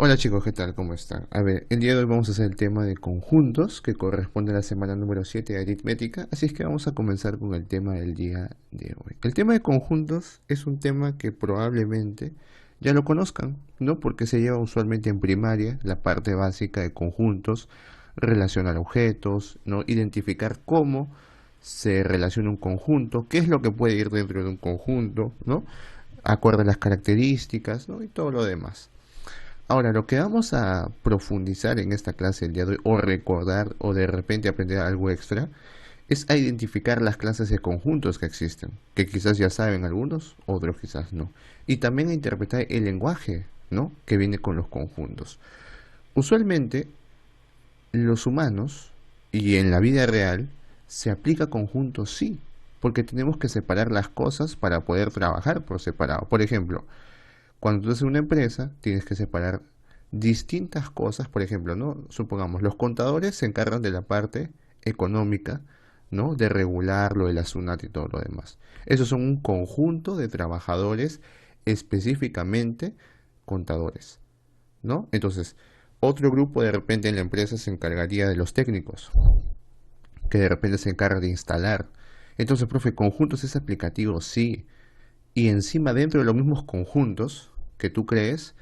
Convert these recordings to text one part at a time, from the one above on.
Hola chicos, ¿qué tal? ¿Cómo están? A ver, el día de hoy vamos a hacer el tema de conjuntos que corresponde a la semana número 7 de aritmética, así es que vamos a comenzar con el tema del día de hoy. El tema de conjuntos es un tema que probablemente ya lo conozcan, ¿no? Porque se lleva usualmente en primaria la parte básica de conjuntos, relacionar objetos, ¿no? Identificar cómo se relaciona un conjunto, qué es lo que puede ir dentro de un conjunto, ¿no? Acorde a las características, ¿no? Y todo lo demás. Ahora, lo que vamos a profundizar en esta clase el día de hoy, o recordar, o de repente aprender algo extra, es a identificar las clases de conjuntos que existen, que quizás ya saben algunos, otros quizás no. Y también a interpretar el lenguaje, ¿no?, que viene con los conjuntos. Usualmente, los humanos, y en la vida real, se aplica conjuntos sí, porque tenemos que separar las cosas para poder trabajar por separado. Por ejemplo, cuando tú haces una empresa, tienes que separar distintas cosas, por ejemplo, ¿no? Supongamos, los contadores se encargan de la parte económica, ¿no? De regular lo de la SUNAT y todo lo demás. Esos son un conjunto de trabajadores específicamente contadores, ¿no? Entonces, otro grupo de repente en la empresa se encargaría de los técnicos, que de repente se encarga de instalar. Entonces, profe, conjuntos es aplicativo, sí. Y encima dentro de los mismos conjuntos que tú crees,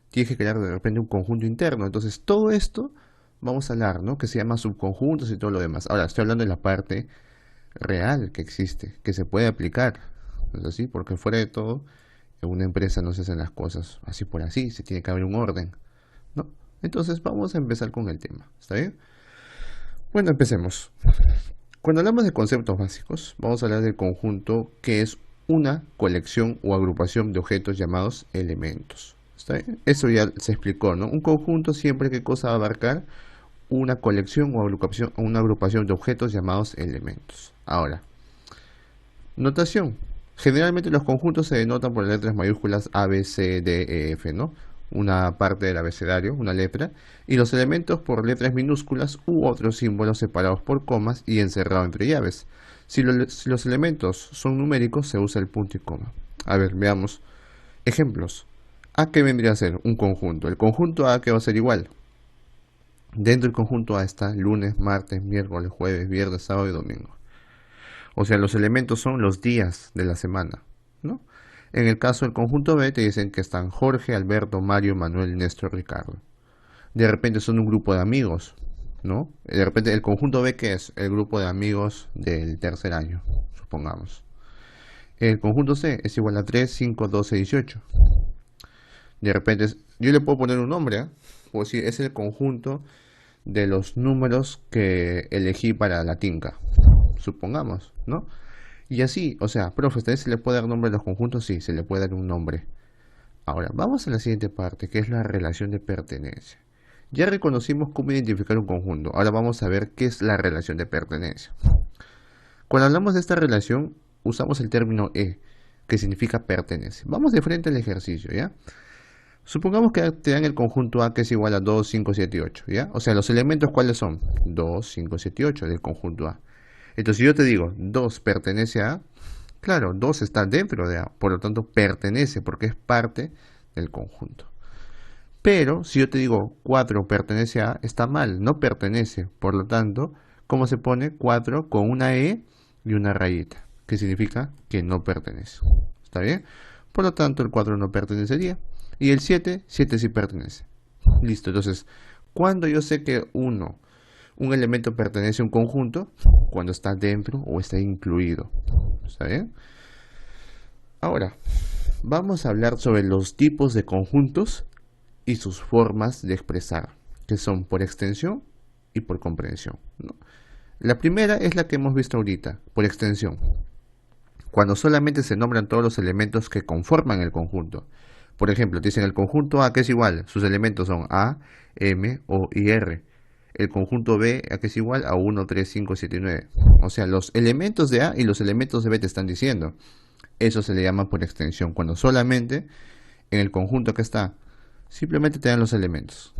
tienes que crear de repente un conjunto interno. Entonces todo esto vamos a hablar, ¿no? Que se llama subconjuntos y todo lo demás. Ahora estoy hablando de la parte real que existe, que se puede aplicar. ¿No es así? Porque fuera de todo, en una empresa no se hacen las cosas así por así, se tiene que haber un orden, ¿no? Entonces vamos a empezar con el tema, ¿está bien? Bueno, empecemos. Cuando hablamos de conceptos básicos, vamos a hablar del conjunto que es una colección o agrupación de objetos llamados elementos. ¿Está bien? Eso ya se explicó, ¿no? Un conjunto siempre que cosa va a abarcar una colección o una agrupación de objetos llamados elementos. Ahora, notación. Generalmente los conjuntos se denotan por las letras mayúsculas A, B, C, D, E, F, ¿no? Una parte del abecedario, una letra, y los elementos por letras minúsculas u otros símbolos separados por comas y encerrados entre llaves. Si los elementos son numéricos, se usa el punto y coma. A ver, veamos. Ejemplos. A, ¿qué vendría a ser? Un conjunto. El conjunto A, que va a ser igual. Dentro del conjunto A está lunes, martes, miércoles, jueves, viernes, sábado y domingo. O sea, los elementos son los días de la semana, ¿no? En el caso del conjunto B te dicen que están Jorge, Alberto, Mario, Manuel, Néstor, Ricardo. De repente son un grupo de amigos, ¿no? De repente el conjunto B, ¿qué es? El grupo de amigos del tercer año, supongamos. El conjunto C es igual a 3, 5, 12, 18. De repente yo le puedo poner un nombre, ¿eh? Puedo decir, es el conjunto de los números que elegí para la tinca, supongamos, ¿no? Y así, o sea, profe, ¿usted se le puede dar nombre a los conjuntos? Sí, se le puede dar un nombre. Ahora, vamos a la siguiente parte, que es la relación de pertenencia. Ya reconocimos cómo identificar un conjunto. Ahora vamos a ver qué es la relación de pertenencia. Cuando hablamos de esta relación, usamos el término E, que significa pertenece. Vamos de frente al ejercicio, ¿ya? Supongamos que te dan el conjunto A que es igual a 2, 5, 7 y 8, ¿ya? O sea, los elementos, ¿cuáles son? 2, 5, 7 y 8 del conjunto A. Entonces, si yo te digo 2 pertenece a, claro, 2 está dentro de A, por lo tanto pertenece porque es parte del conjunto. Pero si yo te digo 4 pertenece a, está mal, no pertenece. Por lo tanto, ¿cómo se pone? 4 con una E y una rayita, que significa que no pertenece. ¿Está bien? Por lo tanto, el 4 no pertenecería. Y el 7, 7 sí pertenece. Listo, entonces, cuando yo sé que un elemento pertenece a un conjunto, cuando está dentro o está incluido. ¿Está bien? Ahora, vamos a hablar sobre los tipos de conjuntos y sus formas de expresar, que son por extensión y por comprensión, ¿no? La primera es la que hemos visto ahorita, por extensión, cuando solamente se nombran todos los elementos que conforman el conjunto. Por ejemplo, dicen el conjunto A que es igual, sus elementos son A, M, O y R. El conjunto B a que es igual a 1, 3, 5, 7 y 9. O sea, los elementos de A y los elementos de B te están diciendo. Eso se le llama por extensión, cuando solamente en el conjunto que está, simplemente te dan los elementos.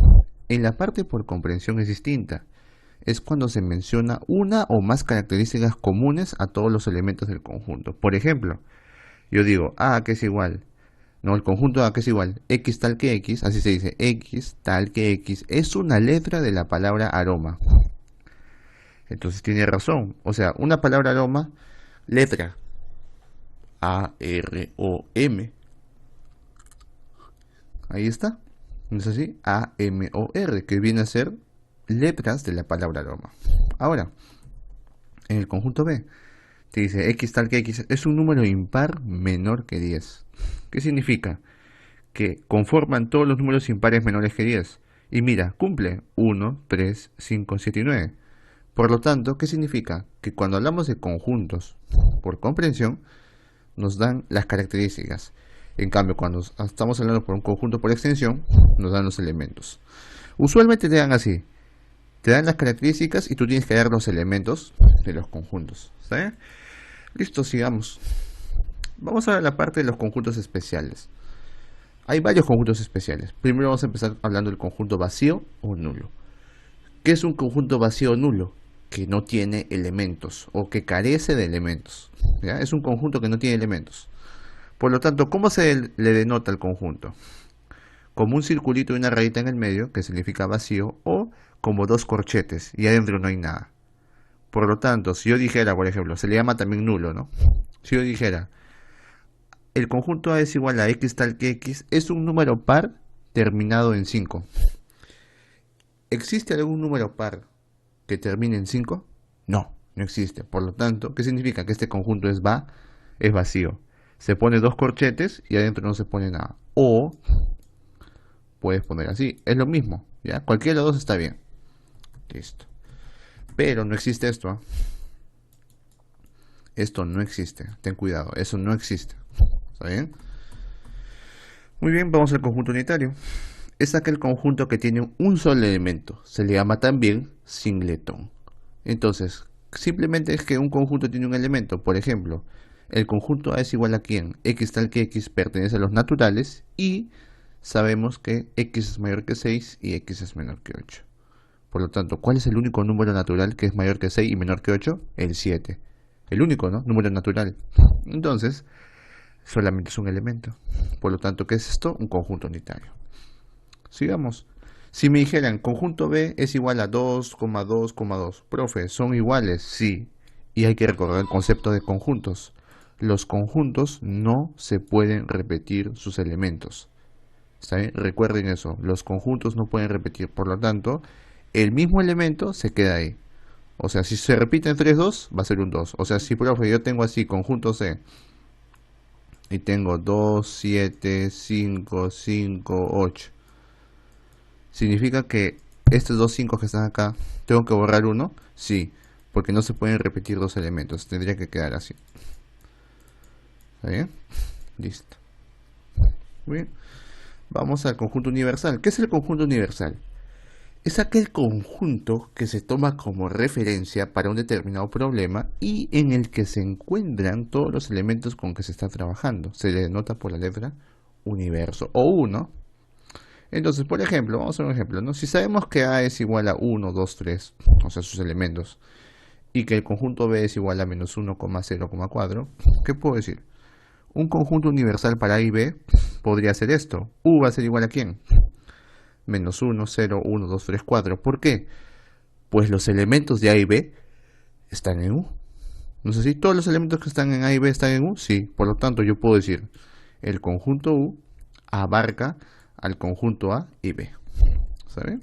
En la parte por comprensión es distinta. Es cuando se menciona una o más características comunes a todos los elementos del conjunto. Por ejemplo, yo digo A que es igual No, el conjunto A que es igual X tal que X, así se dice, X tal que X, es una letra de la palabra aroma. Entonces tiene razón. O sea, una palabra aroma, letra A-R-O-M. Ahí está. ¿No es así? A-M-O-R, que viene a ser letras de la palabra aroma. Ahora, en el conjunto B, te dice X tal que X es un número impar menor que 10. ¿Qué significa? Que conforman todos los números impares menores que 10. Y mira, cumple 1, 3, 5, 7 y 9. Por lo tanto, ¿qué significa? Que cuando hablamos de conjuntos por comprensión, nos dan las características. En cambio, cuando estamos hablando por un conjunto por extensión, nos dan los elementos. Usualmente te dan así. Te dan las características y tú tienes que dar los elementos de los conjuntos. ¿Está bien? Listo, sigamos. Vamos a ver la parte de los conjuntos especiales. Hay varios conjuntos especiales. Primero vamos a empezar hablando del conjunto vacío o nulo. ¿Qué es un conjunto vacío o nulo? Que no tiene elementos o que carece de elementos. ¿Ya? Es un conjunto que no tiene elementos. Por lo tanto, ¿cómo se le denota al conjunto? Como un circulito y una rayita en el medio, que significa vacío, o como dos corchetes y adentro no hay nada. Por lo tanto, si yo dijera, por ejemplo, se le llama también nulo, ¿no? Si yo dijera, el conjunto A es igual a X tal que X, es un número par terminado en 5. ¿Existe algún número par que termine en 5? No, no existe. Por lo tanto, ¿qué significa? Que este conjunto es vacío. Se pone dos corchetes y adentro no se pone nada. O puedes poner así, es lo mismo, ¿ya? Cualquiera de los dos está bien. Listo. Pero no existe esto, ¿eh? Esto no existe. Ten cuidado, eso no existe. ¿Está bien? Muy bien, vamos al conjunto unitario. Es aquel conjunto que tiene un solo elemento. Se le llama también singletón. Entonces, simplemente es que un conjunto tiene un elemento. Por ejemplo, el conjunto A es igual a ¿quién? X tal que X pertenece a los naturales y sabemos que X es mayor que 6 y X es menor que 8. Por lo tanto, ¿cuál es el único número natural que es mayor que 6 y menor que 8? El 7. El único, ¿no? Número natural. Entonces, solamente es un elemento. Por lo tanto, ¿qué es esto? Un conjunto unitario. Sigamos. Si me dijeran, conjunto B es igual a 2,2,2. Profe, ¿son iguales? Sí. Y hay que recordar el concepto de conjuntos. Los conjuntos no se pueden repetir sus elementos. ¿Está bien? Recuerden eso. Los conjuntos no pueden repetir. Por lo tanto, el mismo elemento se queda ahí. O sea, si se repiten 3, 2, va a ser un 2. O sea, si, profe, yo tengo así, conjunto C, y tengo 2, 7, 5, 5, 8. ¿Significa que estos dos 5 que están acá, tengo que borrar uno? Sí, porque no se pueden repetir dos elementos. Tendría que quedar así. ¿Está bien? Listo. Muy bien. Vamos al conjunto universal. ¿Qué es el conjunto universal? Es aquel conjunto que se toma como referencia para un determinado problema y en el que se encuentran todos los elementos con que se está trabajando. Se le denota por la letra universo o 1. Entonces, por ejemplo, vamos a hacer un ejemplo, ¿no? Si sabemos que A es igual a 1, 2, 3, o sea, sus elementos, y que el conjunto B es igual a menos 1,0,4, ¿qué puedo decir? Un conjunto universal para A y B podría ser esto. U va a ser igual a ¿quién? Menos 1, 0, 1, 2, 3, 4. ¿Por qué? Pues los elementos de A y B están en U. No sé si todos los elementos que están en A y B están en U. Sí, por lo tanto yo puedo decir el conjunto U abarca al conjunto A y B. ¿Sabe?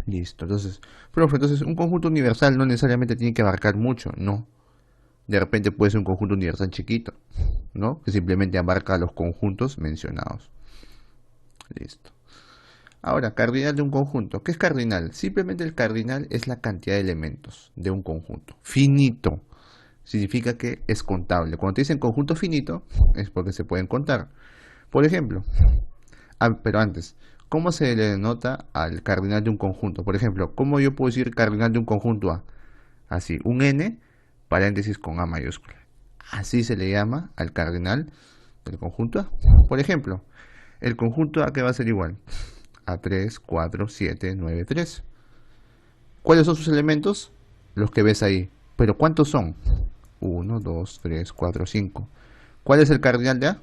Listo. Entonces, profe, un conjunto universal no necesariamente tiene que abarcar mucho, no. De repente puede ser un conjunto universal chiquito, ¿no? Que simplemente abarca los conjuntos mencionados. Listo. Ahora, cardinal de un conjunto. ¿Qué es cardinal? Simplemente el cardinal es la cantidad de elementos de un conjunto. Finito. Significa que es contable. Cuando te dicen conjunto finito, es porque se pueden contar. Por ejemplo, pero antes, ¿cómo se le denota al cardinal de un conjunto? Por ejemplo, ¿cómo yo puedo decir cardinal de un conjunto A? Así, un n, paréntesis con A mayúscula. Así se le llama al cardinal del conjunto A. Por ejemplo, el conjunto A que va a ser igual a 3, 4, 7, 9, 3. ¿Cuáles son sus elementos? Los que ves ahí. ¿Pero cuántos son? 1, 2, 3, 4, 5. ¿Cuál es el cardinal de A?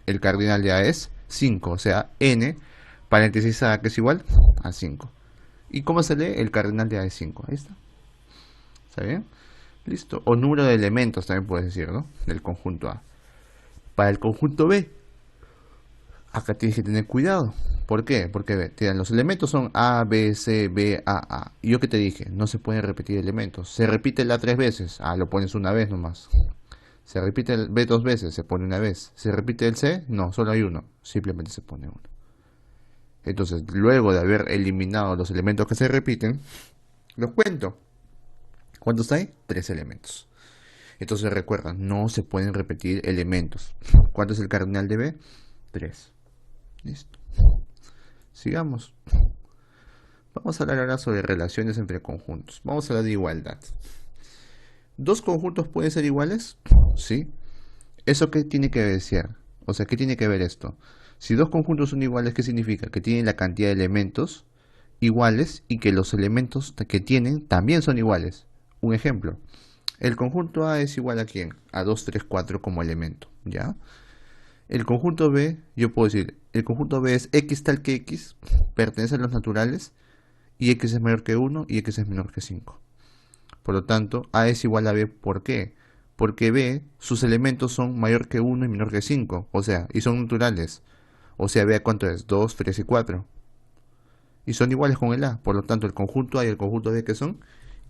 el cardinal de A es 5, o sea, n paréntesis A, que es igual a 5. ¿Y cómo se lee? El cardinal de A es 5. Ahí está. ¿Está bien? Listo. O número de elementos también puedes decir, ¿no? Del conjunto A. Para el conjunto B, acá tienes que tener cuidado. ¿Por qué? Porque los elementos son A, B, C, B, A. ¿Y yo qué te dije? No se pueden repetir elementos. Se repite el A 3 veces. Lo pones una vez nomás. Se repite el B 2 veces. Se pone una vez. Se repite el C. No, solo hay uno. Simplemente se pone uno. Entonces, luego de haber eliminado los elementos que se repiten, los cuento. ¿Cuántos hay? 3 elementos. Entonces recuerda, no se pueden repetir elementos. ¿Cuánto es el cardinal de B? 3. Listo. Sigamos. Vamos a hablar ahora sobre relaciones entre conjuntos. Vamos a hablar de igualdad. ¿Dos conjuntos pueden ser iguales? Sí. ¿Eso qué tiene que decir? O sea, ¿qué tiene que ver esto? Si dos conjuntos son iguales, ¿qué significa? Que tienen la cantidad de elementos iguales y que los elementos que tienen también son iguales. Un ejemplo. El conjunto A es igual a ¿quién? A 2, 3, 4 como elemento, ¿ya? El conjunto B, yo puedo decir, el conjunto B es X tal que X, pertenece a los naturales, y X es mayor que 1 y X es menor que 5. Por lo tanto, A es igual a B, ¿por qué? Porque B, sus elementos son mayor que 1 y menor que 5, o sea, y son naturales. O sea, B, ¿cuánto es? 2, 3 y 4. Y son iguales con el A, por lo tanto, el conjunto A y el conjunto B que son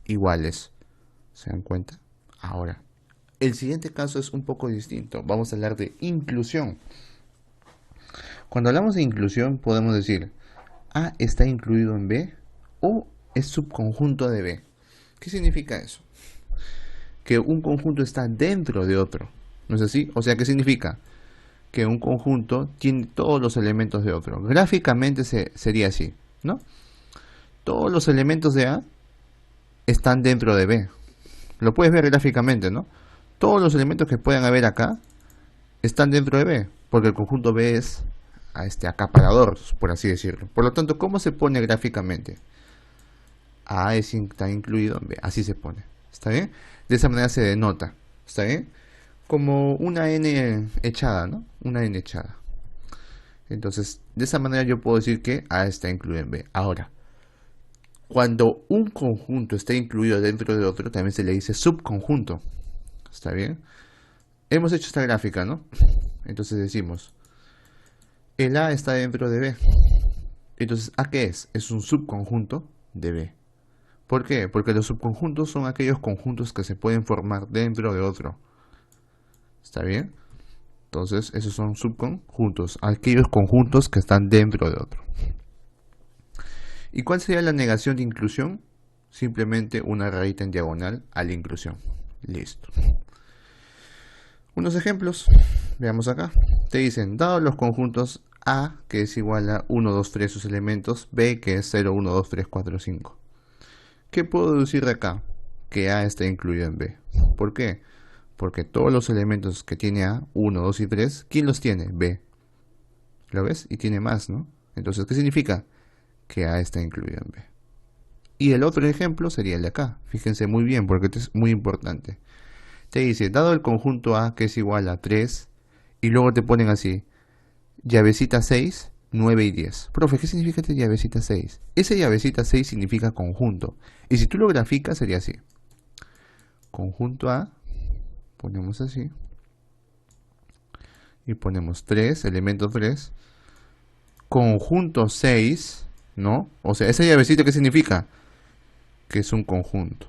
iguales. ¿Se dan cuenta? Ahora, el siguiente caso es un poco distinto. Vamos a hablar de inclusión. Cuando hablamos de inclusión, podemos decir A está incluido en B o es subconjunto de B. ¿Qué significa eso? Que un conjunto está dentro de otro. ¿No es así? O sea, ¿qué significa? Que un conjunto tiene todos los elementos de otro. Gráficamente sería así, ¿no? Todos los elementos de A están dentro de B. Lo puedes ver gráficamente, ¿no? Todos los elementos que puedan haber acá están dentro de B, porque el conjunto B es acaparador, por así decirlo. Por lo tanto, ¿cómo se pone gráficamente? A está incluido en B, así se pone. ¿Está bien? De esa manera se denota. ¿Está bien? Como una n echada, ¿no? Una n echada. Entonces, de esa manera yo puedo decir que A está incluido en B. Ahora, cuando un conjunto está incluido dentro de otro, también se le dice subconjunto. ¿Está bien? Hemos hecho esta gráfica, ¿no? Entonces decimos, el A está dentro de B. Entonces, ¿A qué es? Es un subconjunto de B. ¿Por qué? Porque los subconjuntos son aquellos conjuntos que se pueden formar dentro de otro. ¿Está bien? Entonces, esos son subconjuntos, aquellos conjuntos que están dentro de otro. ¿Y cuál sería la negación de inclusión? Simplemente una rayita en diagonal a la inclusión. Listo. Unos ejemplos. Veamos acá. Te dicen, dado los conjuntos A, que es igual a 1, 2, 3 sus elementos, B, que es 0, 1, 2, 3, 4, 5. ¿Qué puedo deducir de acá? Que A está incluido en B. ¿Por qué? Porque todos los elementos que tiene A, 1, 2 y 3, ¿quién los tiene? B. ¿Lo ves? Y tiene más, ¿no? Entonces, ¿qué significa? Que A está incluido en B. Y el otro ejemplo sería el de acá. Fíjense muy bien, porque esto es muy importante. Te dice, dado el conjunto A, que es igual a 3, y luego te ponen así, llavecita 6, 9 y 10. Profe, ¿qué significa esta llavecita 6? Esa llavecita 6 significa conjunto. Y si tú lo graficas, sería así. Conjunto A, ponemos así. Y ponemos 3, elemento 3. Conjunto 6, ¿no? O sea, esa llavecita, ¿qué significa? Que es un conjunto.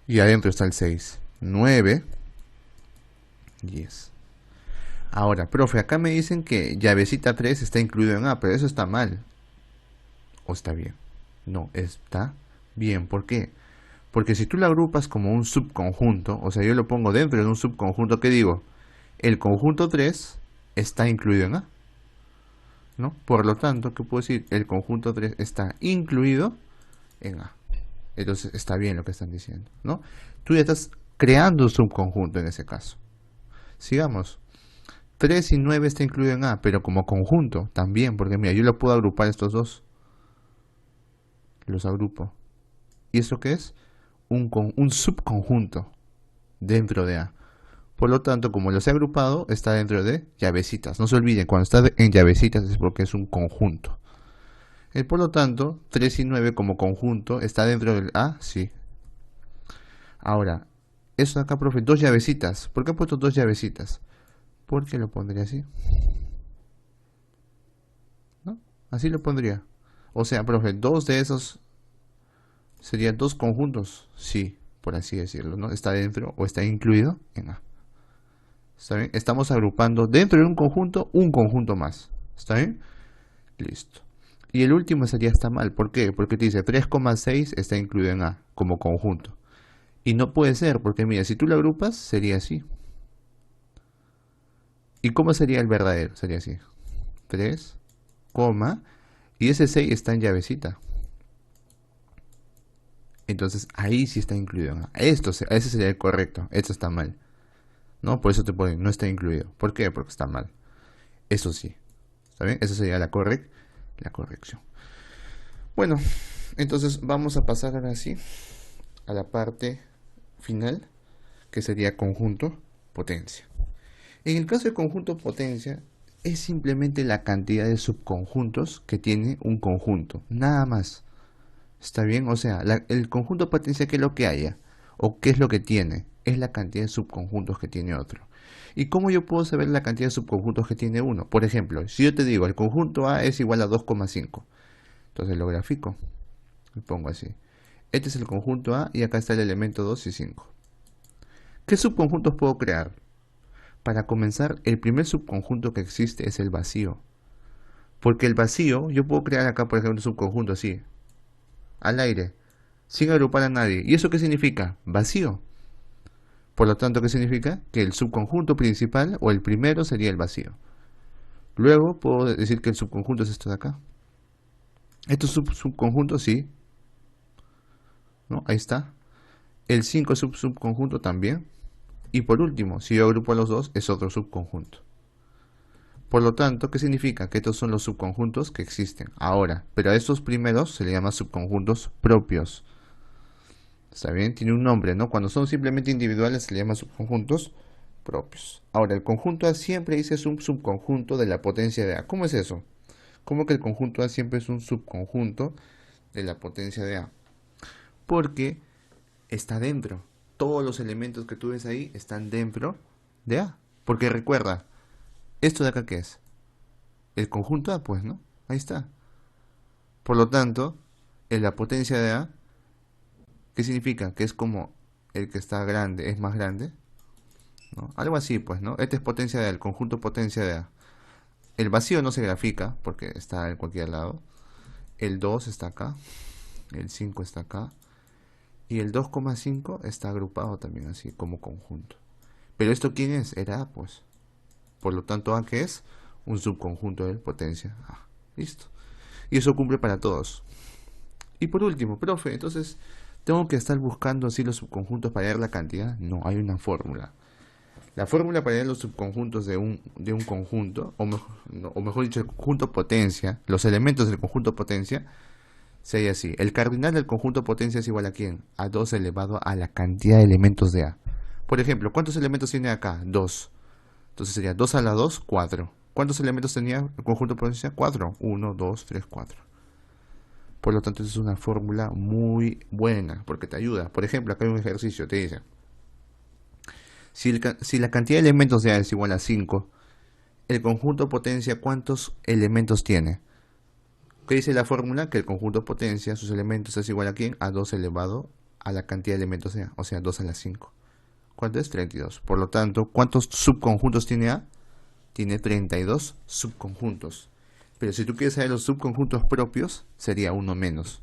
Y adentro está el 6. 9, 10. Ahora, profe, acá me dicen que llavecita 3 está incluido en A, pero eso está mal. ¿O está bien? No, está bien. ¿Por qué? Porque si tú lo agrupas como un subconjunto, o sea, yo lo pongo dentro de un subconjunto, ¿qué digo? El conjunto 3 está incluido en A, ¿no? Por lo tanto, ¿qué puedo decir? El conjunto 3 está incluido en A. Entonces está bien lo que están diciendo, ¿no? Tú ya estás creando un subconjunto en ese caso. Sigamos. 3 y 9 está incluido en A, pero como conjunto también, porque mira, yo lo puedo agrupar estos dos. Los agrupo. ¿Y eso qué es? Un subconjunto dentro de A. Por lo tanto, como los he agrupado, está dentro de llavecitas. No se olviden, cuando está en llavecitas es porque es un conjunto. Por lo tanto, 3 y 9 como conjunto está dentro del A, sí. Ahora, eso acá, profe, dos llavecitas. ¿Por qué he puesto dos llavecitas? Porque lo pondría así, ¿no? Así lo pondría. O sea, profe, dos de esos serían dos conjuntos, sí, por así decirlo, ¿no? Está dentro o está incluido en A. ¿Está bien? Estamos agrupando dentro de un conjunto más. ¿Está bien? Listo. Y el último sería está mal. ¿Por qué? Porque te dice 3,6 está incluido en A como conjunto. Y no puede ser, porque mira, si tú lo agrupas, sería así. ¿Y cómo sería el verdadero? Sería así. 3, y ese 6 está en llavecita. Entonces ahí sí está incluido en A. Ese sería el correcto. Esto está mal. ¿No? Por eso te ponen, no está incluido. ¿Por qué? Porque está mal. Eso sí. ¿Está bien? Esa sería la corrección. Bueno, entonces vamos a pasar ahora sí a la parte final, que sería conjunto potencia. En el caso de conjunto potencia, es simplemente la cantidad de subconjuntos que tiene un conjunto, nada más. ¿Está bien? O sea, el conjunto potencia, ¿qué es lo que haya? ¿O qué es lo que tiene? Es la cantidad de subconjuntos que tiene otro. ¿Y cómo yo puedo saber la cantidad de subconjuntos que tiene uno? Por ejemplo, si yo te digo el conjunto A es igual a 2,5, entonces lo grafico y pongo así. Este es el conjunto A y acá está el elemento 2 y 5. ¿Qué subconjuntos puedo crear? Para comenzar, el primer subconjunto que existe es el vacío. Porque el vacío, yo puedo crear acá, por ejemplo, un subconjunto así, al aire, sin agrupar a nadie. ¿Y eso qué significa? Vacío. Por lo tanto, ¿qué significa? Que el subconjunto principal o el primero sería el vacío. Luego puedo decir que el subconjunto es esto de acá. Estos subconjuntos sí, ¿no? Ahí está. El 5 es subconjunto también. Y por último, si yo agrupo a los dos, es otro subconjunto. Por lo tanto, ¿qué significa? Que estos son los subconjuntos que existen ahora. Pero a estos primeros se les llama subconjuntos propios. ¿Está bien? Tiene un nombre, ¿no? Cuando son simplemente individuales se les llama subconjuntos propios. Ahora, el conjunto A siempre dice es un subconjunto de la potencia de A. ¿Cómo es eso? ¿Cómo que el conjunto A siempre es un subconjunto de la potencia de A? Porque está dentro. Todos los elementos que tú ves ahí están dentro de A. Porque recuerda, ¿esto de acá qué es? El conjunto A, pues, ¿no? Ahí está. Por lo tanto, en la potencia de A, ¿qué significa? Que es como el que está grande es más grande, ¿no? Algo así, pues, ¿no? Esta es potencia de A, el conjunto potencia de A. El vacío no se grafica porque está en cualquier lado. El 2 está acá, el 5 está acá, y el 2,5 está agrupado también así como conjunto. Pero ¿esto quién es? Era A, pues. Por lo tanto, A que es un subconjunto de potencia A. Listo. Y eso cumple para todos. Y por último, profe, entonces, ¿tengo que estar buscando así los subconjuntos para hallar la cantidad? No, hay una fórmula. La fórmula para hallar los subconjuntos de un conjunto, o mejor dicho, el conjunto potencia, los elementos del conjunto potencia, sería así. El cardinal del conjunto potencia es igual a ¿quién? A 2 elevado a la cantidad de elementos de A. Por ejemplo, ¿cuántos elementos tiene acá? 2. Entonces sería 2 a la 2, 4. ¿Cuántos elementos tenía el conjunto potencia? 4. 1, 2, 3, 4. Por lo tanto, es una fórmula muy buena porque te ayuda. Por ejemplo, acá hay un ejercicio, te dice, si la cantidad de elementos de A es igual a 5, el conjunto potencia, ¿cuántos elementos tiene? ¿Qué dice la fórmula? Que el conjunto potencia, sus elementos es igual a ¿quién? A 2 elevado a la cantidad de elementos de A, o sea, 2 a la 5. ¿Cuánto es? 32. Por lo tanto, ¿cuántos subconjuntos tiene A? Tiene 32 subconjuntos. Pero si tú quieres saber los subconjuntos propios, sería uno menos.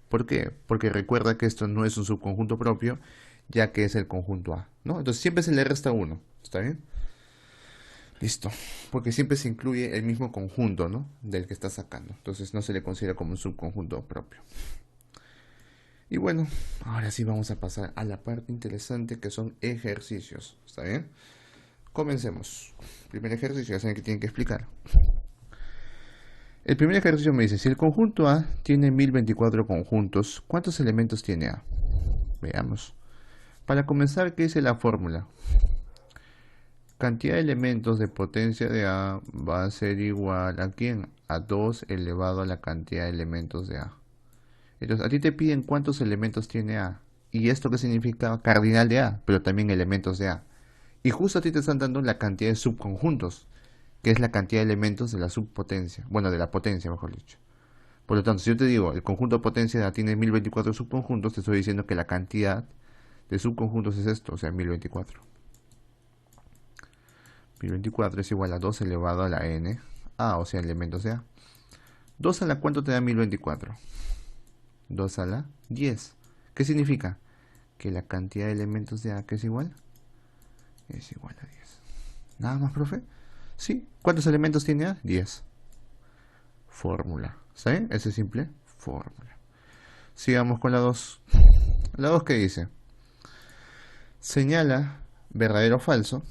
¿Por qué? Porque recuerda que esto no es un subconjunto propio, ya que es el conjunto A, ¿no? Entonces siempre se le resta uno, ¿está bien? Listo, porque siempre se incluye el mismo conjunto, ¿no? Del que está sacando. Entonces no se le considera como un subconjunto propio. Y bueno, ahora sí vamos a pasar a la parte interesante que son ejercicios, ¿está bien? Comencemos. Primer ejercicio, ya saben que tienen que explicar. El primer ejercicio me dice, si el conjunto A tiene 1024 conjuntos, ¿cuántos elementos tiene A? Veamos. Para comenzar, ¿qué dice la fórmula? Cantidad de elementos de potencia de A va a ser igual a ¿quién? A 2 elevado a la cantidad de elementos de A. Entonces, a ti te piden cuántos elementos tiene A. ¿Y esto qué significa? Cardinal de A, pero también elementos de A. Y justo a ti te están dando la cantidad de subconjuntos, que es la cantidad de elementos de la subpotencia. Bueno, de la potencia, mejor dicho. Por lo tanto, si yo te digo, el conjunto de potencia de A tiene 1024 subconjuntos, te estoy diciendo que la cantidad de subconjuntos es esto, o sea, 1024. 1024 es igual a 2 elevado a la n A, o sea, elementos de A. 2 a la ¿cuánto te da 1024? 2 a la 10. ¿Qué significa? Que la cantidad de elementos de A que es igual a 10. ¿Nada más, profe? Sí. ¿Cuántos elementos tiene A? 10. Fórmula. ¿Sí? Ese es simple. Fórmula. Sigamos con la 2. La 2, ¿qué dice? Señala verdadero o falso,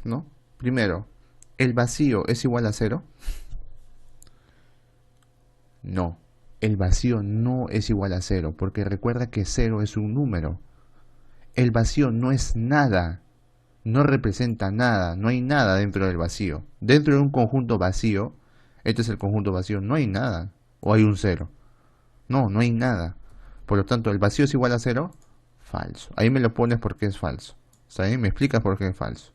¿no? Primero, ¿el vacío es igual a 0? No, el vacío no es igual a 0, porque recuerda que 0 es un número. El vacío no es nada, no representa nada, no hay nada dentro del vacío. Dentro de un conjunto vacío, este es el conjunto vacío, no hay nada, o hay un 0. No, no hay nada. Por lo tanto, ¿el vacío es igual a 0? Falso. Ahí me lo pones porque es falso. ¿Está bien? Me explicas por qué es falso.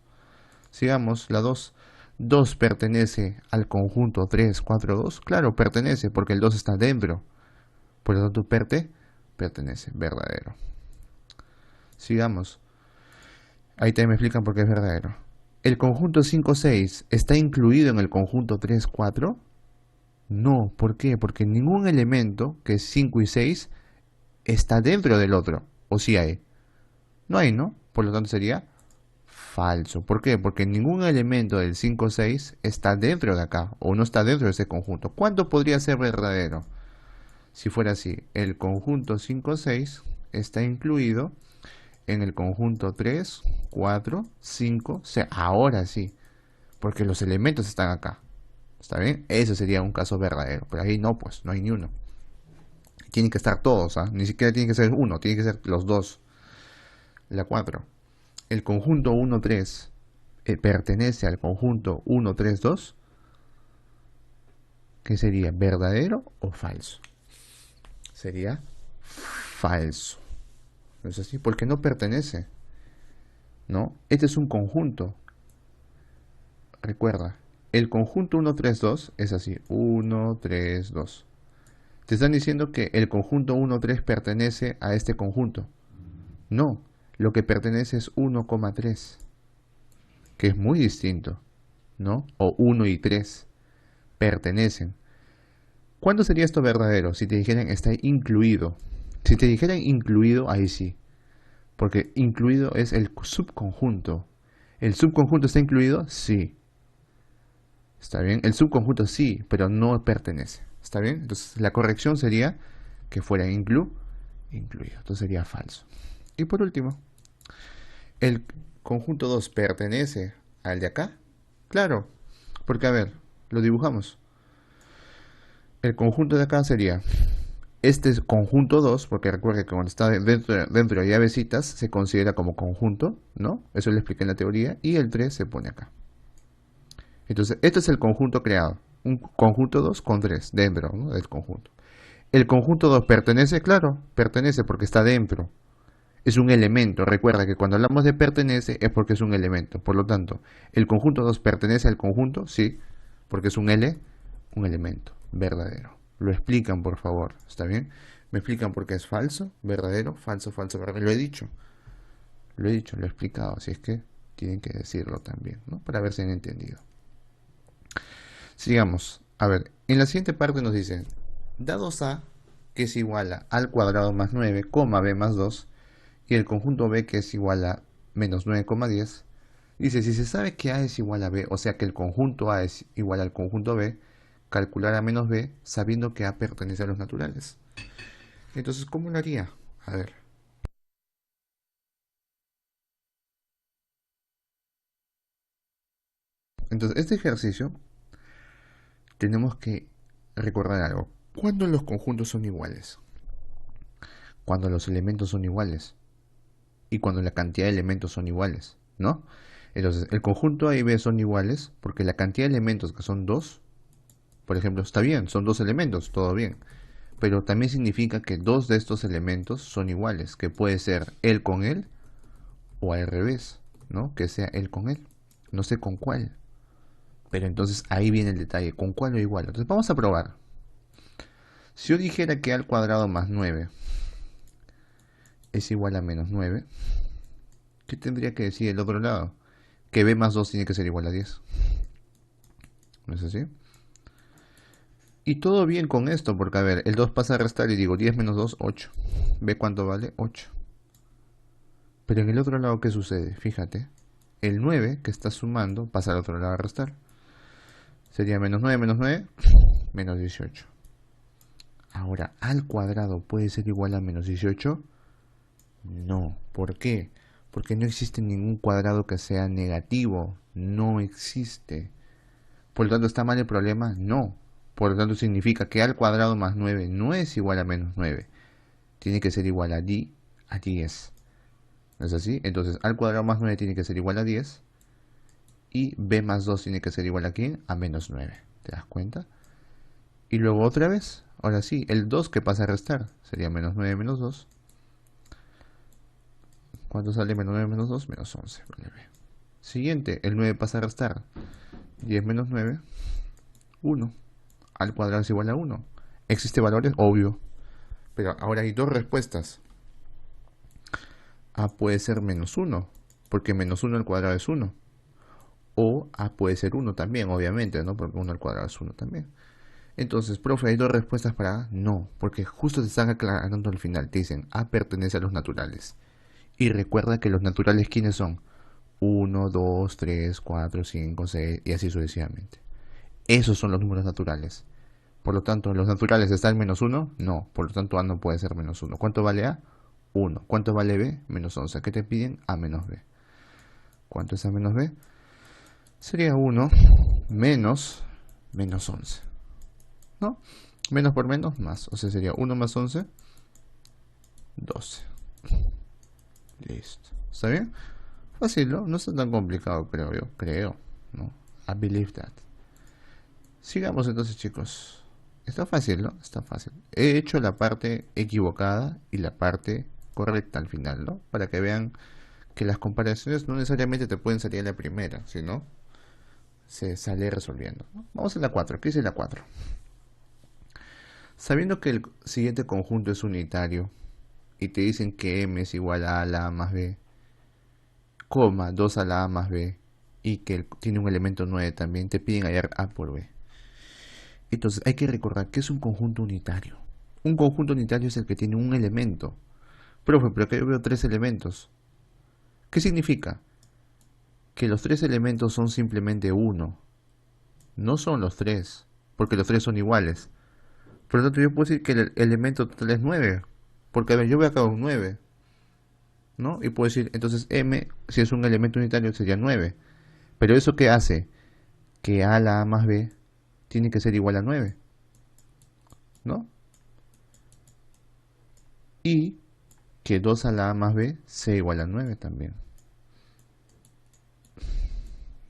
Sigamos, la 2. 2 pertenece al conjunto 3, 4, 2. Claro, pertenece porque el 2 está dentro. Por lo tanto, pertenece. Verdadero. Sigamos. Ahí también me explican por qué es verdadero. ¿El conjunto 5, 6 está incluido en el conjunto 3, 4? No. ¿Por qué? Porque ningún elemento, que es 5 y 6, está dentro del otro. ¿O sí hay? No hay, ¿no? Por lo tanto sería falso. ¿Por qué? Porque ningún elemento del 5 o 6 está dentro de acá, o no está dentro de ese conjunto. ¿Cuánto podría ser verdadero? Si fuera así, el conjunto 5 o 6 está incluido en el conjunto 3, 4, 5, 6. Ahora sí, porque los elementos están acá. ¿Está bien? Eso sería un caso verdadero. Pero ahí no, pues, no hay ni uno. Tienen que estar todos, ¿ah? Ni siquiera tiene que ser uno, tiene que ser los dos. La 4. El conjunto 1, 3 pertenece al conjunto 1, 3, 2. ¿Qué sería? ¿Verdadero o falso? Sería falso. ¿No es así? Porque no pertenece. ¿No? Este es un conjunto. Recuerda, el conjunto 1, 3, 2 es así. 1, 3, 2. Te están diciendo que el conjunto 1, 3 pertenece a este conjunto. No, lo que pertenece es 1,3, que es muy distinto, ¿no? O 1 y 3 pertenecen. ¿Cuándo sería esto verdadero? Si te dijeran está incluido. Si te dijeran incluido, ahí sí. Porque incluido es el subconjunto. ¿El subconjunto está incluido? Sí. ¿Está bien? El subconjunto sí, pero no pertenece. ¿Está bien? Entonces la corrección sería que fuera incluido. Entonces sería falso. Y por último, ¿el conjunto 2 pertenece al de acá? Claro, porque a ver, lo dibujamos. El conjunto de acá sería este es conjunto 2, porque recuerda que cuando está dentro de llavecitas se considera como conjunto, ¿no? Eso lo expliqué en la teoría, y el 3 se pone acá. Entonces, este es el conjunto creado, un conjunto 2 con 3 dentro, ¿no?, del conjunto. ¿El conjunto 2 pertenece? Claro, pertenece porque está dentro. Es un elemento. Recuerda que cuando hablamos de pertenece es porque es un elemento. Por lo tanto, ¿el conjunto 2 pertenece al conjunto? Sí, porque es un elemento verdadero. Lo explican, por favor. ¿Está bien? Me explican por qué es falso, verdadero, falso, falso, verdadero. Lo he dicho, lo he explicado. Así es que tienen que decirlo también, ¿no? Para ver si han entendido. Sigamos. A ver, en la siguiente parte nos dicen, dados A, que es igual a al cuadrado más 9, b más 2, y el conjunto B, que es igual a menos 9,10, dice, si se sabe que A es igual a B, o sea que el conjunto A es igual al conjunto B, calcular A menos B sabiendo que A pertenece a los naturales. Entonces, ¿cómo lo haría? A ver. Entonces, este ejercicio tenemos que recordar algo. ¿Cuándo los conjuntos son iguales? Cuando los elementos son iguales. Y cuando la cantidad de elementos son iguales, ¿no? Entonces, el conjunto A y B son iguales porque la cantidad de elementos que son 2, por ejemplo, está bien, son 2 elementos, todo bien. Pero también significa que 2 de estos elementos son iguales, que puede ser él con él o al revés, ¿no? Que sea él con él. No sé con cuál. Pero entonces ahí viene el detalle, con cuál o igual. Entonces vamos a probar. Si yo dijera que A al cuadrado más 9 es igual a menos 9, ¿qué tendría que decir el otro lado? Que B más 2 tiene que ser igual a 10. ¿No es así? Y todo bien con esto, porque a ver, el 2 pasa a restar y digo 10 menos 2, 8. ¿Ve cuánto vale? 8. Pero en el otro lado, ¿qué sucede? Fíjate, el 9 que está sumando pasa al otro lado a restar. Sería menos 9, menos 18. Ahora, ¿al cuadrado puede ser igual a menos 18? No. ¿Por qué? Porque no existe ningún cuadrado que sea negativo. No existe. Por lo tanto, ¿está mal el problema? No. Por lo tanto, significa que al cuadrado más 9 no es igual a menos 9. Tiene que ser igual a 10. ¿No es así? Entonces, al cuadrado más 9 tiene que ser igual a 10. Y b más 2 tiene que ser igual a ¿quién? A menos 9. ¿Te das cuenta? Y luego otra vez. Ahora sí, el 2 que pasa a restar sería menos 9 menos 2. ¿Cuánto sale menos 9 menos 2? Menos 11. Vale, B. Siguiente, el 9 pasa a restar. 10 menos 9, 1. Al cuadrado es igual a 1. ¿Existe valores? Obvio. Pero ahora hay dos respuestas. A puede ser menos 1, porque menos 1 al cuadrado es 1. O A puede ser 1 también, obviamente, ¿no? Porque 1 al cuadrado es 1 también. Entonces, profe, ¿hay dos respuestas para A? No, porque justo te están aclarando al final. Te dicen, A pertenece a los naturales. Y recuerda que los naturales, ¿quiénes son? 1, 2, 3, 4, 5, 6 y así sucesivamente. Esos son los números naturales. Por lo tanto, ¿los naturales están menos 1? No, por lo tanto A no puede ser menos 1. ¿Cuánto vale A? 1. ¿Cuánto vale B? Menos 11. ¿Qué te piden? A menos B. ¿Cuánto es A menos B? Sería 1 menos 11. ¿No? Menos por menos, más. O sea, sería 1 más 11, 12. Listo. ¿Está bien? Fácil, ¿no? No está tan complicado, creo, ¿no? I believe that. Sigamos entonces, chicos. Está fácil, ¿no? Está fácil. He hecho la parte equivocada y la parte correcta al final, ¿no? Para que vean que las comparaciones no necesariamente te pueden salir a la primera, sino se sale resolviendo, ¿no? Vamos a la 4. ¿Qué dice la 4? Sabiendo que el siguiente conjunto es unitario y te dicen que m es igual a la A más b, 2 a la A más b, y que tiene un elemento 9 también, te piden hallar A por b. Entonces hay que recordar que es un conjunto unitario. Un conjunto unitario es el que tiene un elemento. Profe, pero acá yo veo 3 elementos. ¿Qué significa? Que los 3 elementos son simplemente 1. No son los 3, porque los 3 son iguales. Por lo tanto, yo puedo decir que el elemento total es 9. Porque, a ver, yo veo acá un 9, ¿no? Y puedo decir, entonces m, si es un elemento unitario, sería 9. Pero ¿eso qué hace? Que a la A más b tiene que ser igual a 9, ¿no? Y que 2 a la A más b sea igual a 9 también.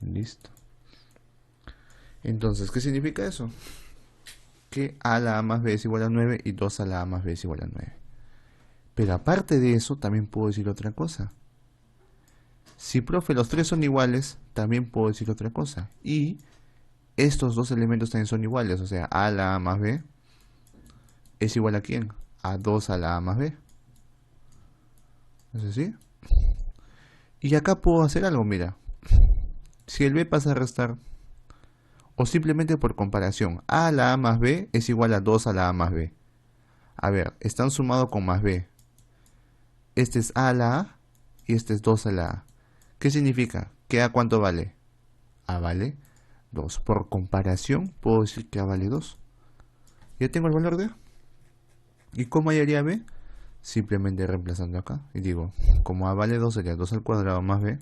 Listo. Entonces, ¿qué significa eso? Que a la A más b es igual a 9 y 2 a la A más b es igual a 9. Pero aparte de eso, también puedo decir otra cosa. Si, profe, los 3 son iguales, también puedo decir otra cosa. Y estos dos elementos también son iguales. O sea, a la A más b es igual a ¿quién? A 2 a la A más b. ¿Es así? Y acá puedo hacer algo, mira. Si el b pasa a restar, o simplemente por comparación, a la A más b es igual a 2 a la A más b. A ver, están sumados con más b. Este es a a la A y este es 2 a la A. ¿Qué significa? ¿Que A cuánto vale? A vale 2. Por comparación, puedo decir que A vale 2. Ya tengo el valor de A. ¿Y cómo hallaría B? Simplemente reemplazando acá. Y digo, como A vale 2, sería 2 al cuadrado más B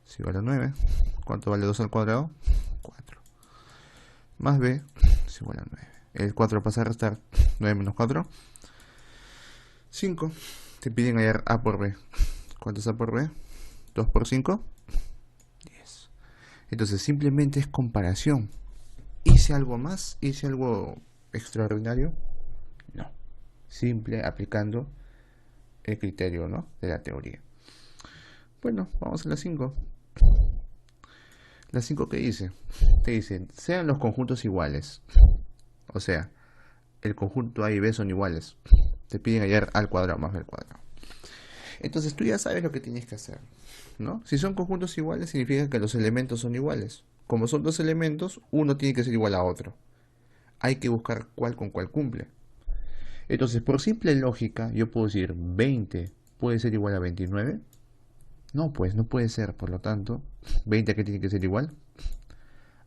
es igual a 9. ¿Cuánto vale 2 al cuadrado? 4. Más B es igual a 9. El 4 pasa a restar. 9 menos 4. 5. Te piden hallar A por B. ¿Cuánto es A por B? 2 por 5. Entonces simplemente es comparación. ¿Hice algo más? ¿Hice algo extraordinario? No. Simple aplicando el criterio, ¿no?, de la teoría. Bueno, vamos a la 5. La 5, ¿qué dice? Te dice, sean los conjuntos iguales. O sea, el conjunto A y B son iguales. Te piden hallar A al cuadrado más B al cuadrado. Entonces tú ya sabes lo que tienes que hacer, ¿no? Si son conjuntos iguales, significa que los elementos son iguales. Como son dos elementos, uno tiene que ser igual a otro. Hay que buscar cuál con cuál cumple. Entonces, por simple lógica, yo puedo decir 20 puede ser igual a 29. No, pues no puede ser. Por lo tanto, 20 a qué tiene que ser igual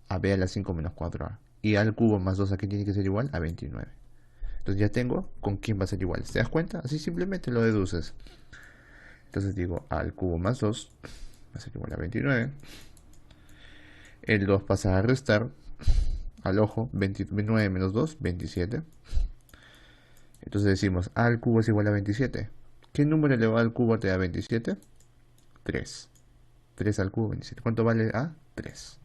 a b a la 5 menos 4a. Y a al cubo más 2 a qué tiene que ser igual a 29. Entonces ya tengo con quién va a ser igual. ¿Te das cuenta? Así simplemente lo deduces. Entonces digo a al cubo más 2 va a ser igual a 29. El 2 pasa a restar al ojo. 29 menos 2, 27. Entonces decimos a al cubo es igual a 27. ¿Qué número elevado al cubo te da 27? 3. 3 al cubo, 27. ¿Cuánto vale A? 3.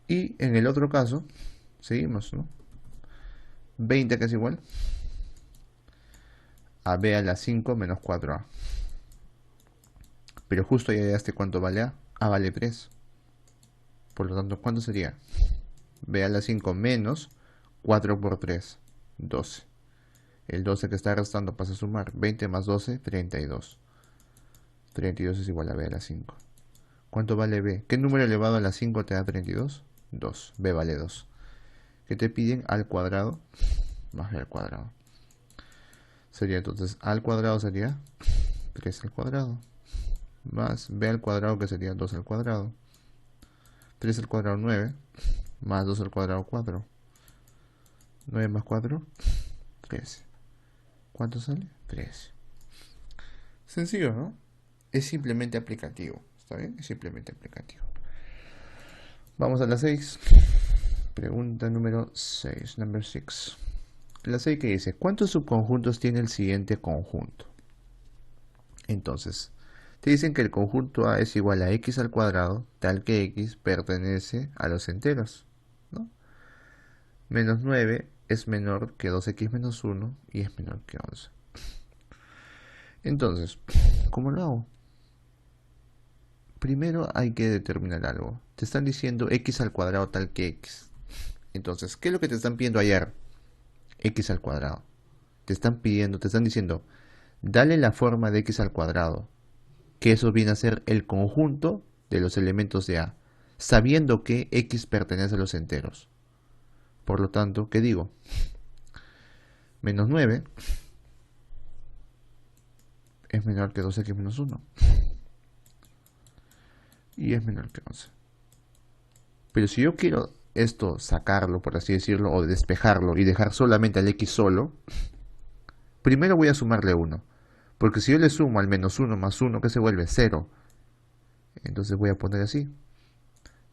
Y en el otro caso, seguimos, ¿no? 20 que es igual a b a la 5 menos 4a. Pero justo ya hallaste cuánto vale A. A vale 3. Por lo tanto, ¿cuánto sería? B a la 5 menos 4 por 3, 12. El 12 que está restando pasa a sumar. 20 más 12, 32. 32 es igual a B a la 5. ¿Cuánto vale B? ¿Qué número elevado a la 5 te da 32? 2. B vale 2. ¿Qué te piden? A al cuadrado más B al cuadrado. Sería entonces A al cuadrado sería 3 al cuadrado. Más B al cuadrado que sería 2 al cuadrado. 3 al cuadrado 9. Más 2 al cuadrado 4. 9 más 4, 13. ¿Cuánto sale? 13. Sencillo, ¿no? Es simplemente aplicativo. ¿Está bien? Es simplemente aplicativo. Vamos a la 6. Pregunta número 6. Number 6. La 6 que dice, ¿cuántos subconjuntos tiene el siguiente conjunto? Entonces, te dicen que el conjunto A es igual a x al cuadrado, tal que x pertenece a los enteros, ¿no? Menos 9 es menor que 2x menos 1 y es menor que 11. Entonces, ¿cómo lo hago? Primero hay que determinar algo. Te están diciendo x al cuadrado tal que x. Entonces, ¿qué es lo que te están pidiendo ayer? X al cuadrado. Te están diciendo, dale la forma de x al cuadrado, que eso viene a ser el conjunto de los elementos de A, sabiendo que x pertenece a los enteros. Por lo tanto, ¿qué digo? Menos 9 es menor que 2x menos 1. Y es menor que 11. Pero si yo quiero esto sacarlo, por así decirlo, o despejarlo y dejar solamente al x solo, primero voy a sumarle 1. Porque si yo le sumo al menos 1 más 1, ¿qué se vuelve? 0. Entonces voy a poner así.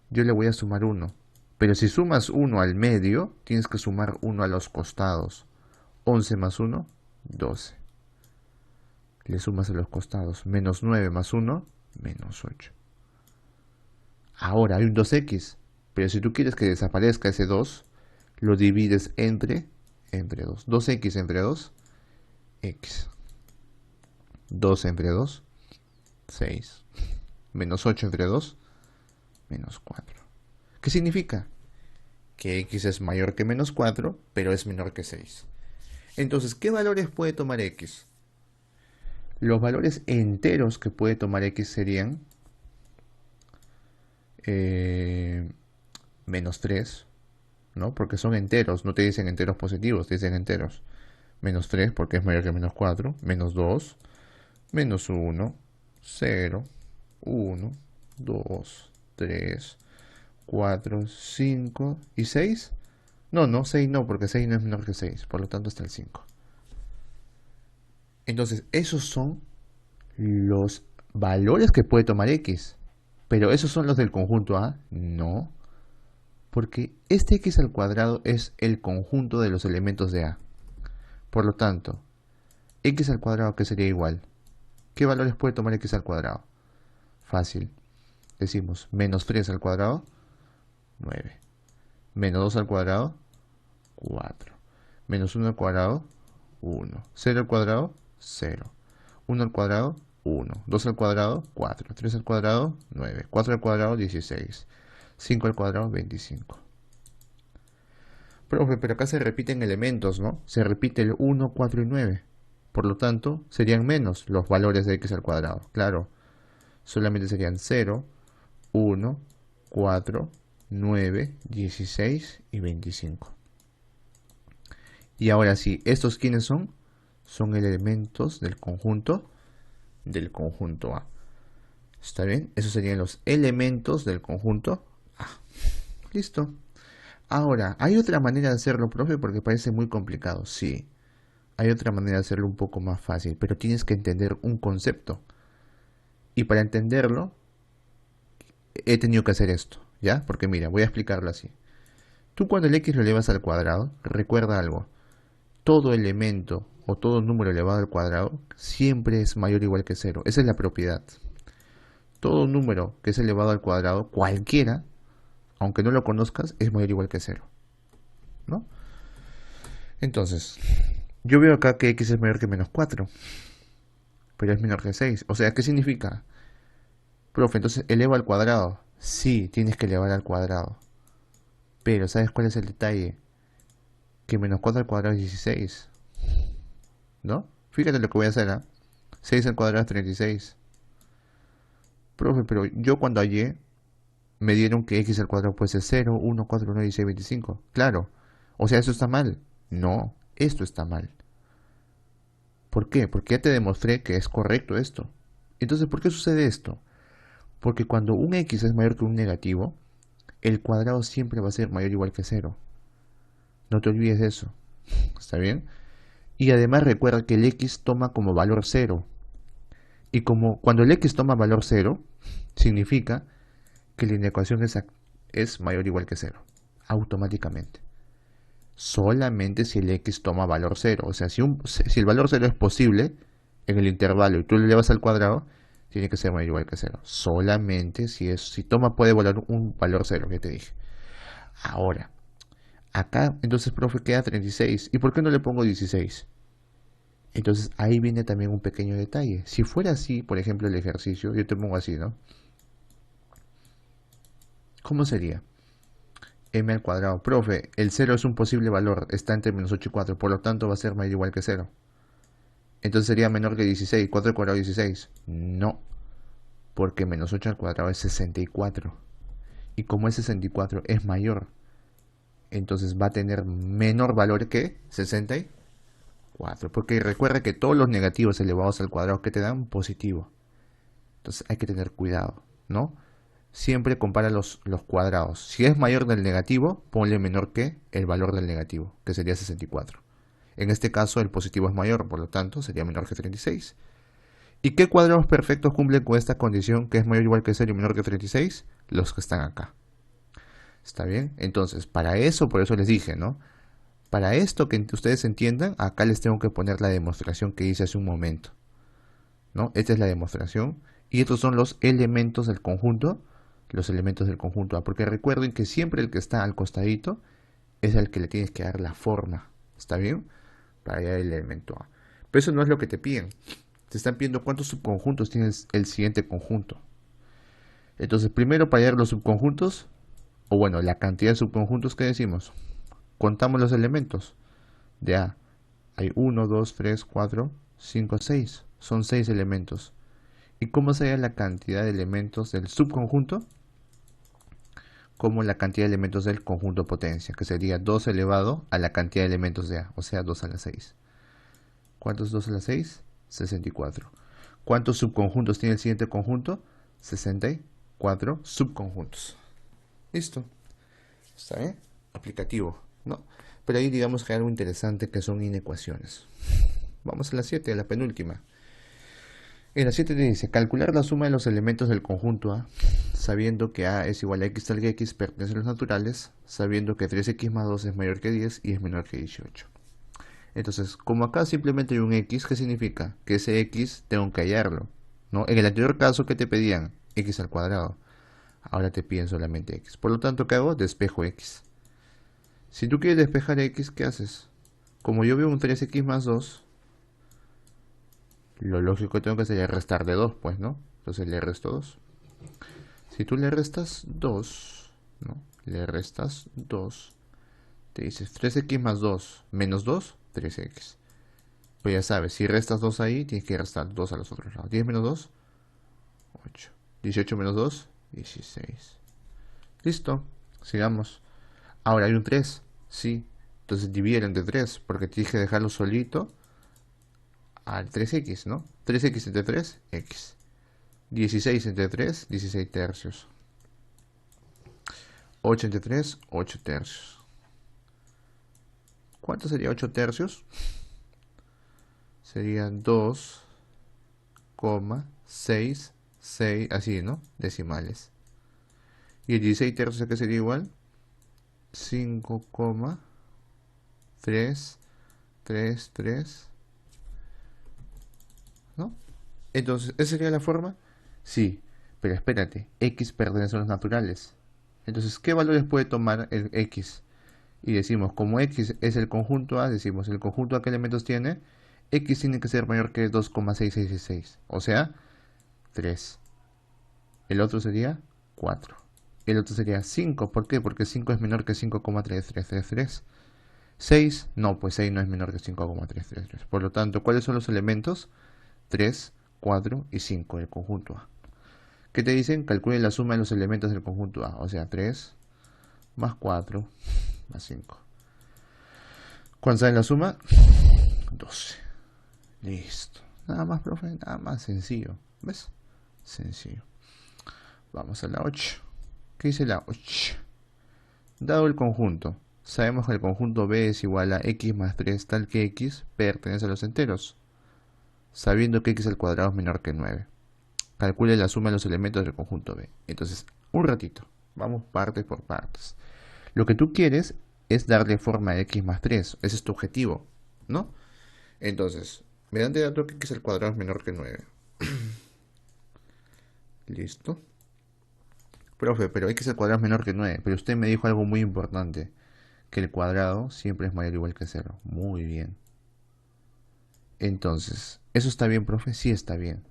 Yo le voy a sumar 1. Pero si sumas 1 al medio, tienes que sumar 1 a los costados. 11 más 1, 12. Le sumas a los costados. Menos 9 más 1, menos 8. Ahora hay un 2x. Pero si tú quieres que desaparezca ese 2, lo divides entre 2. 2x entre 2, x. 2 entre 2, 6. Menos 8 entre 2, menos 4. ¿Qué significa? Que x es mayor que menos 4, pero es menor que 6. Entonces, ¿qué valores puede tomar x? Los valores enteros que puede tomar x serían menos 3, ¿no? Porque son enteros, no te dicen enteros positivos, te dicen enteros. Menos 3 porque es mayor que menos 4, menos 2, menos 1, 0, 1, 2, 3, 4, 5 y 6. No, 6 no, porque 6 no es menor que 6, por lo tanto está el 5. Entonces, esos son los valores que puede tomar x. Pero esos son los del conjunto A, no. Porque este x al cuadrado es el conjunto de los elementos de A. Por lo tanto, x al cuadrado, ¿qué sería igual? ¿Qué valores puede tomar x al cuadrado? Fácil. decimos menos 3 al cuadrado, 9. Menos 2 al cuadrado, 4. Menos 1 al cuadrado, 1. 0 al cuadrado, 0. 1 al cuadrado, 1. 2 al cuadrado, 4. 3 al cuadrado, 9. 4 al cuadrado, 16. 5 al cuadrado, 25. Profe, pero acá se repiten elementos, ¿no? Se repite el 1, 4 y 9. Por lo tanto, serían menos los valores de x al cuadrado. Claro, solamente serían 0, 1, 4, 9, 16 y 25. Y ahora sí, ¿estos quiénes son? Son elementos del conjunto A. ¿Está bien? Esos serían los elementos del conjunto A. Listo. Ahora, ¿hay otra manera de hacerlo, profe? Porque parece muy complicado. Sí, hay otra manera de hacerlo un poco más fácil, pero tienes que entender un concepto. Y para entenderlo, he tenido que hacer esto, ¿ya? Porque mira, voy a explicarlo así. Tú cuando el x lo elevas al cuadrado, recuerda algo. Todo elemento o todo número elevado al cuadrado siempre es mayor o igual que 0. Esa es la propiedad. Todo número que es elevado al cuadrado, cualquiera, aunque no lo conozcas, es mayor o igual que 0, ¿no? Entonces, yo veo acá que x es mayor que menos 4, pero es menor que 6. O sea, ¿qué significa? Profe, entonces eleva al cuadrado. Sí, tienes que elevar al cuadrado. Pero, ¿sabes cuál es el detalle? Que menos 4 al cuadrado es 16. ¿No? Fíjate lo que voy a hacer, ¿eh? 6 al cuadrado es 36. Profe, pero yo cuando hallé, me dieron que x al cuadrado puede ser 0, 1, 4, 9, 16, 25. Claro. O sea, ¿eso está mal? No, esto está mal. ¿Por qué? Porque ya te demostré que es correcto esto. Entonces, ¿por qué sucede esto? Porque cuando un x es mayor que un negativo, el cuadrado siempre va a ser mayor o igual que 0. No te olvides de eso. ¿Está bien? Y además recuerda que el x toma como valor 0. Y como cuando el x toma valor 0, significa que la inecuación es mayor o igual que 0. Automáticamente. Solamente si el x toma valor 0. O sea, si el valor 0 es posible en el intervalo y tú lo elevas al cuadrado, tiene que ser mayor o igual que 0. Solamente si toma puede volar un valor 0, que te dije. Ahora, acá, entonces, profe, queda 36. ¿Y por qué no le pongo 16? Entonces, ahí viene también un pequeño detalle. Si fuera así, por ejemplo, el ejercicio, yo te pongo así, ¿no? ¿Cómo sería? M al cuadrado. Profe, el 0 es un posible valor, está entre menos 8 y 4, por lo tanto va a ser mayor o igual que 0. Entonces sería menor que 16, 4 al cuadrado 16. No, porque menos 8 al cuadrado es 64. Y como es 64 es mayor, entonces va a tener menor valor que 64. Porque recuerda que todos los negativos elevados al cuadrado que te dan positivo. Entonces hay que tener cuidado, ¿no? Siempre compara los cuadrados. Si es mayor del negativo, ponle menor que el valor del negativo, que sería 64. En este caso el positivo es mayor, por lo tanto sería menor que 36. ¿Y qué cuadrados perfectos cumplen con esta condición que es mayor o igual que 0 y menor que 36? Los que están acá. ¿Está bien? Entonces, para eso, por eso les dije, ¿no? Para esto que ustedes entiendan, acá les tengo que poner la demostración que hice hace un momento, ¿no? Esta es la demostración. Y estos son los elementos del conjunto, A. Porque recuerden que siempre el que está al costadito es el que le tienes que dar la forma. ¿Está bien? Para hallar el elemento A. Pero eso no es lo que te piden. Te están pidiendo cuántos subconjuntos tiene el siguiente conjunto. Entonces, primero para hallar los subconjuntos, o bueno, la cantidad de subconjuntos que decimos. Contamos los elementos de A. Hay 1, 2, 3, 4, 5, 6. Son 6 elementos. ¿Y cómo se halla la cantidad de elementos del subconjunto? Como la cantidad de elementos del conjunto potencia, que sería 2 elevado a la cantidad de elementos de A, o sea, 2 a la 6. ¿Cuántos es 2 a la 6? 64. ¿Cuántos subconjuntos tiene el siguiente conjunto? 64 subconjuntos. Listo. ¿Está bien? Aplicativo, ¿no? Pero ahí digamos que hay algo interesante que son inecuaciones. Vamos a la 7, a la penúltima. En la 7 te dice, calcular la suma de los elementos del conjunto A, sabiendo que A es igual a x tal que x pertenece a los naturales, sabiendo que 3x más 2 es mayor que 10 y es menor que 18. Entonces, como acá simplemente hay un x, ¿qué significa? Que ese x tengo que hallarlo, ¿no? En el anterior caso, ¿qué te pedían? X al cuadrado. Ahora te piden solamente x. Por lo tanto, ¿qué hago? Despejo x. Si tú quieres despejar x, ¿qué haces? Como yo veo un 3x más 2, lo lógico que tengo que hacer es restar de 2, pues, ¿no? Entonces le resto 2. Si tú le restas 2, ¿no? Le restas 2, te dices 3x más 2 menos 2, 3x. Pues ya sabes, si restas 2 ahí, tienes que restar 2 a los otros lados. 10 menos 2, 8. 18 menos 2, 16. Listo, sigamos. Ahora hay un 3, sí. Entonces divide entre 3, porque tienes que dejarlo solito al 3x, ¿no? 3x entre 3, x. 16 entre 3, 16 tercios. 8 entre 3, 8 tercios. ¿Cuánto sería 8 tercios? Sería 2,6, así, ¿no? Decimales. Y el 16 tercios, ¿qué sería igual? 5,333, ¿no? Entonces, ¿esa sería la forma? Sí, pero espérate, x pertenece a los naturales. Entonces, ¿qué valores puede tomar el x? Y decimos, como x es el conjunto A, decimos, el conjunto A, ¿qué elementos tiene? X tiene que ser mayor que 2,666, o sea, 3. El otro sería 4. El otro sería 5. ¿Por qué? Porque 5 es menor que 5,3333. 6, no, pues 6 no es menor que 5,333. Por lo tanto, ¿cuáles son los elementos? 3, 4 y 5 del conjunto A. ¿Qué te dicen? Calcule la suma de los elementos del conjunto A. O sea, 3 más 4 más 5. ¿Cuánto sale la suma? 12. Listo. Nada más, profe. Nada más sencillo. ¿Ves? Sencillo. Vamos a la 8. ¿Qué dice la 8? Dado el conjunto, sabemos que el conjunto B es igual a x más 3 tal que x pertenece a los enteros, sabiendo que x al cuadrado es menor que 9. Calcule la suma de los elementos del conjunto B. Entonces, un ratito, vamos partes por partes. Lo que tú quieres es darle forma a x más 3, ese es tu objetivo, ¿no? Entonces, mediante dato que x al cuadrado es menor que 9. Listo. Profe, pero x al cuadrado es menor que 9. Pero usted me dijo algo muy importante, que el cuadrado siempre es mayor o igual que 0. Muy bien. Entonces, ¿eso está bien, profe? Sí está bien.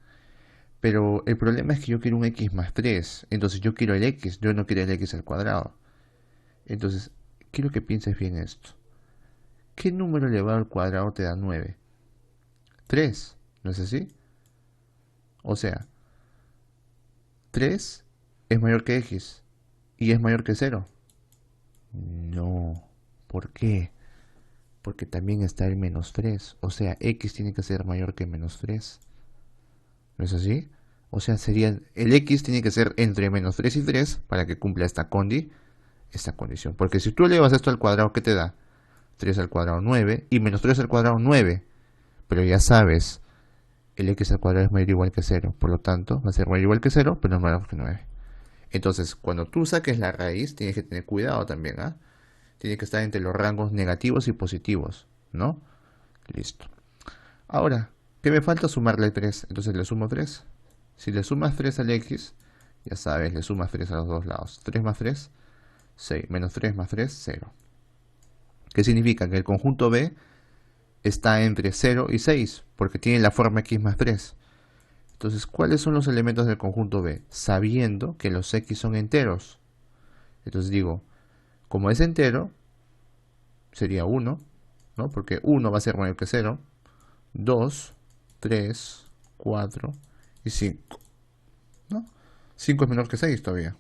Pero el problema es que yo quiero un x más 3. Entonces yo quiero el x, yo no quiero el x al cuadrado. Entonces, quiero que pienses bien esto. ¿Qué número elevado al cuadrado te da 9? 3, ¿no es así? O sea, 3 es mayor que x y es mayor que 0. No. ¿Por qué? Porque también está el menos 3. O sea, x tiene que ser mayor que menos 3. ¿No es así? O sea, sería el x tiene que ser entre menos 3 y 3 para que cumpla esta condición. Porque si tú elevas esto al cuadrado, ¿qué te da? 3 al cuadrado 9 y menos 3 al cuadrado 9. Pero ya sabes, el x al cuadrado es mayor o igual que 0. Por lo tanto, va a ser mayor o igual que 0, pero no mayor que 9. Entonces, cuando tú saques la raíz, tienes que tener cuidado también, ¿ah? Tiene que estar entre los rangos negativos y positivos, ¿no? Listo. Ahora, ¿qué me falta? Sumarle 3. Entonces le sumo 3. Si le sumas 3 al x, ya sabes, le sumas 3 a los dos lados. 3 más 3, 6. Menos 3 más 3, 0. ¿Qué significa? Que el conjunto B está entre 0 y 6, porque tiene la forma x más 3. Entonces, ¿cuáles son los elementos del conjunto B? Sabiendo que los x son enteros. Entonces digo, como es entero, sería 1, ¿no? Porque 1 va a ser mayor que 0. 2, 3, 4 y 5, ¿no? 5 es menor que 6 todavía.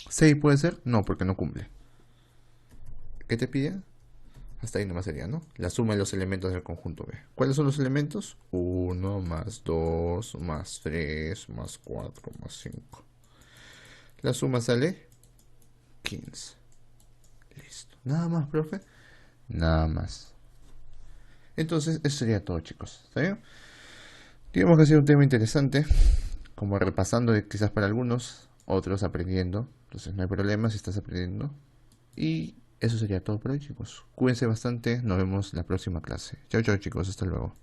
6 puede ser, no, porque no cumple. ¿Qué te pide? Hasta ahí nomás sería, ¿no? La suma de los elementos del conjunto B. ¿Cuáles son los elementos? 1 más 2 más 3 más 4 más 5. La suma sale 15. Listo. Nada más, profe. Nada más. Entonces, eso sería todo, chicos. ¿Está bien? Digamos que ha sido un tema interesante, como repasando quizás para algunos, otros aprendiendo. Entonces no hay problema si estás aprendiendo. Y eso sería todo por hoy, chicos. Cuídense bastante, nos vemos en la próxima clase. Chao, chao, chicos, hasta luego.